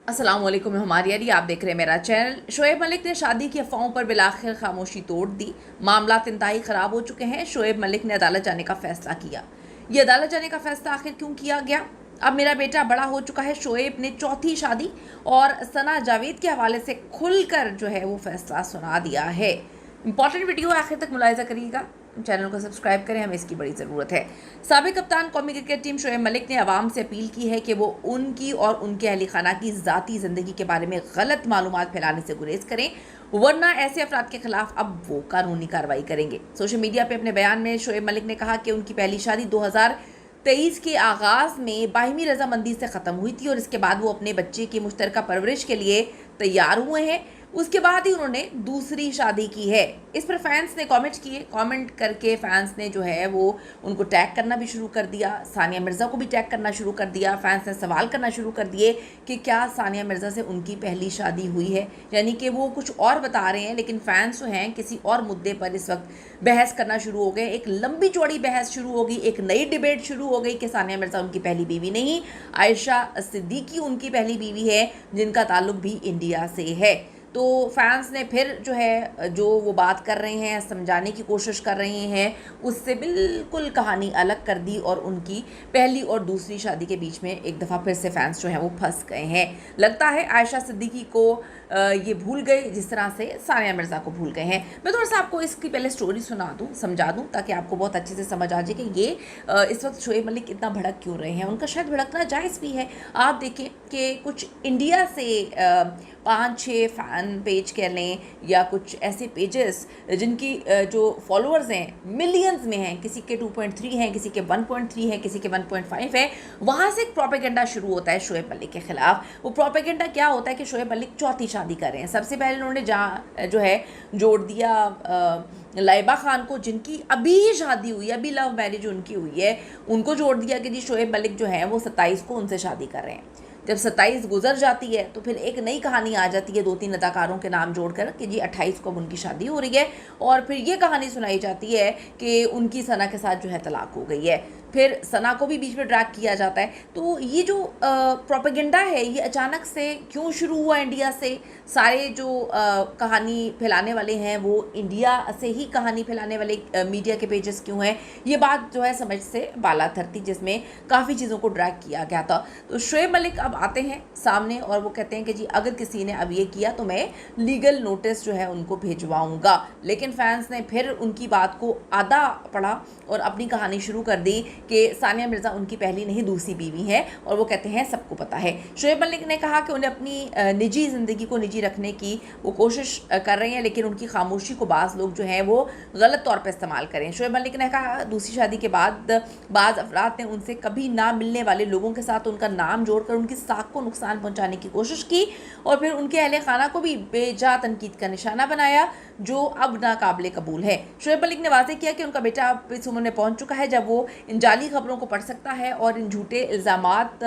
अस्सलाम वालेकुम, मैं हमारी यारी, आप देख रहे हैं मेरा चैनल। शोएब मलिक ने शादी की अफवाहों पर बिलाखिर खामोशी तोड़ दी। मामला इंतहाई ख़राब हो चुके हैं। शोएब मलिक ने अदालत जाने का फैसला किया। ये अदालत जाने का फैसला आखिर क्यों किया गया? अब मेरा बेटा बड़ा हो चुका है। शोएब ने चौथी शादी और सना जावेद के हवाले से खुलकर जो है वो फैसला सुना दिया है। इंपॉर्टेंट वीडियो आखिर तक मुलाहिजा करिएगा। चैनल को सब्सक्राइब करें, हमें इसकी बड़ी ज़रूरत है। साबिक कप्तान कौमी क्रिकेट टीम शोएब मलिक ने आवाम से अपील की है कि वो उनकी और उनके अहली खाना की ज़ाती ज़िंदगी के बारे में गलत मालूमात फैलाने से गुरेज करें, वरना ऐसे अफराद के खिलाफ अब वो कानूनी कार्रवाई करेंगे। सोशल मीडिया पर अपने बयान में शोएब मलिक ने कहा कि उनकी पहली शादी 2023 के आगाज़ में बाहिमी रजामंदी से ख़त्म हुई थी और इसके बाद वो अपने बच्चे की मुश्तरका परवरिश के लिए तैयार हुए हैं। उसके बाद ही उन्होंने दूसरी शादी की है। इस पर फैंस ने कमेंट किए। कमेंट करके फैंस ने जो है वो उनको टैग करना भी शुरू कर दिया। सानिया मिर्ज़ा को भी टैग करना शुरू कर दिया। फैंस ने सवाल करना शुरू कर दिए कि क्या सानिया मिर्ज़ा से उनकी पहली शादी हुई है, यानी कि वो कुछ और बता रहे हैं लेकिन फैंस जो हैं किसी और मुद्दे पर इस वक्त बहस करना शुरू हो गए। एक लंबी चौड़ी बहस शुरू हो गई, एक नई डिबेट शुरू हो गई कि सानिया मिर्ज़ा उनकी पहली बीवी नहीं, आयशा सिद्दीकी उनकी पहली बीवी है, जिनका ताल्लुक भी इंडिया से है। तो फैंस ने फिर जो है जो वो बात कर रहे हैं, समझाने की कोशिश कर रहे हैं, उससे बिल्कुल कहानी अलग कर दी और उनकी पहली और दूसरी शादी के बीच में एक दफ़ा फिर से फैंस जो हैं वो फंस गए हैं। लगता है आयशा सिद्दीकी को ये भूल गए जिस तरह से सानिया मिर्ज़ा को भूल गए हैं। मैं थोड़ा सा आपको इसकी पहले स्टोरी सुना दूँ, समझा दूँ, ताकि आपको बहुत अच्छे से समझ आ जाए कि ये इस वक्त शोएब मलिक इतना भड़क क्यों रहे हैं। उनका शायद भड़कना जायज़ भी है। आप देखें कि कुछ इंडिया से 5-6 फ़ैन पेज कह लें या कुछ ऐसे पेजेस जिनकी जो फॉलोअर्स हैं मिलियंस में हैं, किसी के 2.3 हैं, किसी के 1.3 हैं, किसी के 1.5 है, वहाँ से एक प्रोपेगेंडा शुरू होता है शोएब मलिक के ख़िलाफ़। वो प्रोपेगेंडा क्या होता है कि शोएब मलिक चौथी शादी कर रहे हैं। सबसे पहले उन्होंने जहाँ जो है जोड़ दिया लाइबा खान को, जिनकी अभी शादी हुई है, अभी लव मैरिज उनकी हुई है, उनको जोड़ दिया कि जी शोएब मलिक जो है वो 27 को उनसे शादी कर रहे हैं। जब 27 गुजर जाती है तो फिर एक नई कहानी आ जाती है 2-3 अदाकारों के नाम जोड़कर कि जी 28 को अब उनकी शादी हो रही है, और फिर ये कहानी सुनाई जाती है कि उनकी सना के साथ जो है तलाक हो गई है। फिर सना को भी बीच में ड्रैग किया जाता है। तो ये जो प्रोपेगेंडा है ये अचानक से क्यों शुरू हुआ इंडिया से? सारे जो कहानी फैलाने वाले हैं वो इंडिया से ही कहानी फैलाने वाले मीडिया के पेजेस क्यों हैं? ये बात जो है समझ से बाला थरती, जिसमें काफ़ी चीज़ों को ड्रैग किया गया था। तो शोएब मलिक अब आते हैं सामने और वो कहते हैं कि जी अगर किसी ने अब ये किया तो मैं लीगल नोटिस जो है उनको भेजवाऊंगा। लेकिन फैंस ने फिर उनकी बात को आधा पढ़ा और अपनी कहानी शुरू कर दी कि सानिया मिर्ज़ा उनकी पहली नहीं दूसरी बीवी है, और वो कहते हैं सबको पता है। शोएब मलिक ने कहा कि उन्हें अपनी निजी ज़िंदगी को निजी रखने की वो कोशिश कर रहे हैं, लेकिन उनकी खामोशी को बाज़ लोग जो हैं वो गलत तौर पर इस्तेमाल करें। शोएब मलिक ने कहा दूसरी शादी के बाद बाज़ अफराद ने उनसे कभी ना मिलने वाले लोगों के साथ उनका नाम जोड़कर उनकी साख को नुकसान पहुंचाने की कोशिश की और फिर उनके अहले खाना को भी बेजा तनकीद का निशाना बनाया, जो अब नाकाबिले कबूल है। शोएब मलिक ने वाज़ेह किया कि उनका बेटा अब इस उम्र में पहुंच चुका है जब वो इन जाली खबरों को पढ़ सकता है और इन झूठे इल्ज़ामात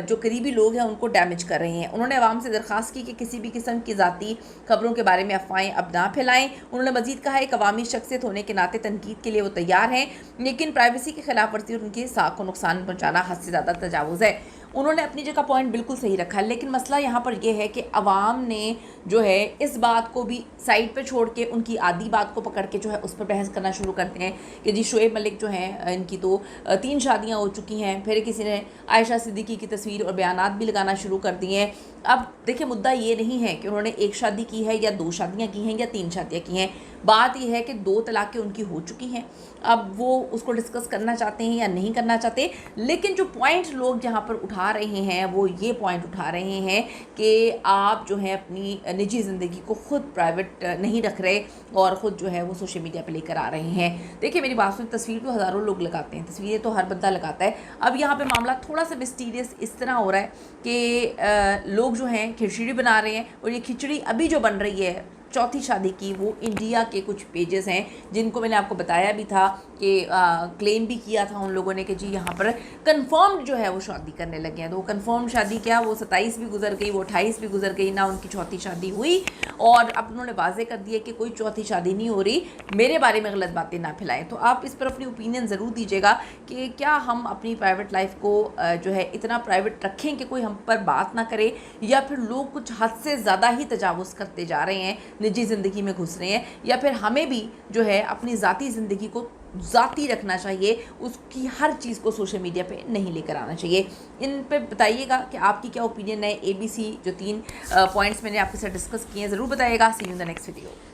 जो करीबी लोग हैं उनको डैमेज कर रहे हैं। उन्होंने अवाम से दरख्वास्त की कि किसी भी किस्म की ज़ाती खबरों के बारे में अफवाहें अब ना फैलाएं। उन्होंने मजीद कहा एक अवामी शख्सियत होने के नाते तनकीद के लिए वो तैयार हैं, लेकिन प्राइवेसी की खिलाफ वर्जी और उनकी साख को नुकसान पहुँचाना हद से ज़्यादा तजावुज़ है। उन्होंने अपनी जगह पॉइंट बिल्कुल सही रखा, लेकिन मसला यहाँ पर यह है कि अवाम ने जो है इस बात को भी साइड पे छोड़ के उनकी आधी बात को पकड़ के जो है उस पर बहस करना शुरू करते हैं कि जी शोएब मलिक जो हैं इनकी तो 3 शादियाँ हो चुकी हैं। फिर किसी ने आयशा सिद्दीकी की तस्वीर और बयानात भी लगाना शुरू कर दिए हैं। अब देखिए मुद्दा ये नहीं है कि उन्होंने 1 शादी की है या 2 शादियाँ की हैं या 3 शादियाँ की हैं। बात यह है कि 2 तलाक़ें उनकी हो चुकी हैं। अब वो उसको डिस्कस करना चाहते हैं या नहीं करना चाहते, लेकिन जो पॉइंट लोग जहाँ पर उठा रहे हैं वो ये पॉइंट उठा रहे हैं कि आप जो है अपनी निजी ज़िंदगी को ख़ुद प्राइवेट नहीं रख रहे और ख़ुद जो है वो सोशल मीडिया पे लेकर आ रहे हैं। देखिए मेरी बात सुन, तस्वीर तो हज़ारों लोग लगाते हैं, तस्वीरें तो हर बंदा लगाता है। अब यहाँ पे मामला थोड़ा सा मिस्टीरियस इस तरह हो रहा है कि लोग जो हैं खिचड़ी बना रहे हैं और ये खिचड़ी अभी जो बन रही है चौथी शादी की वो इंडिया के कुछ पेजेस हैं जिनको मैंने आपको बताया भी था कि क्लेम भी किया था उन लोगों ने कि जी यहाँ पर कंफर्म्ड जो है वो शादी करने लगे हैं। तो वो कंफर्म्ड शादी क्या, वो 27 भी गुजर गई, वो 28 भी गुजर गई, ना उनकी चौथी शादी हुई। और अब उन्होंने वाजे कर दिया कि कोई चौथी शादी नहीं हो रही, मेरे बारे में गलत बातें ना फैलाएं। तो आप इस पर अपनी ओपिनियन ज़रूर दीजिएगा कि क्या हम अपनी प्राइवेट लाइफ को जो है इतना प्राइवेट रखें कि कोई हम पर बात ना करे, या फिर लोग कुछ हद से ज़्यादा ही तजावुज़ करते जा रहे हैं, निजी ज़िंदगी में घुस रहे हैं, या फिर हमें भी जो है अपनी ज़ाती ज़िंदगी को ज़ाती रखना चाहिए, उसकी हर चीज़ को सोशल मीडिया पे नहीं लेकर आना चाहिए। इन पे बताइएगा कि आपकी क्या ओपिनियन है। ABC जो 3 पॉइंट्स मैंने आपके साथ डिस्कस किए हैं ज़रूर बताइएगा। See you in the next video.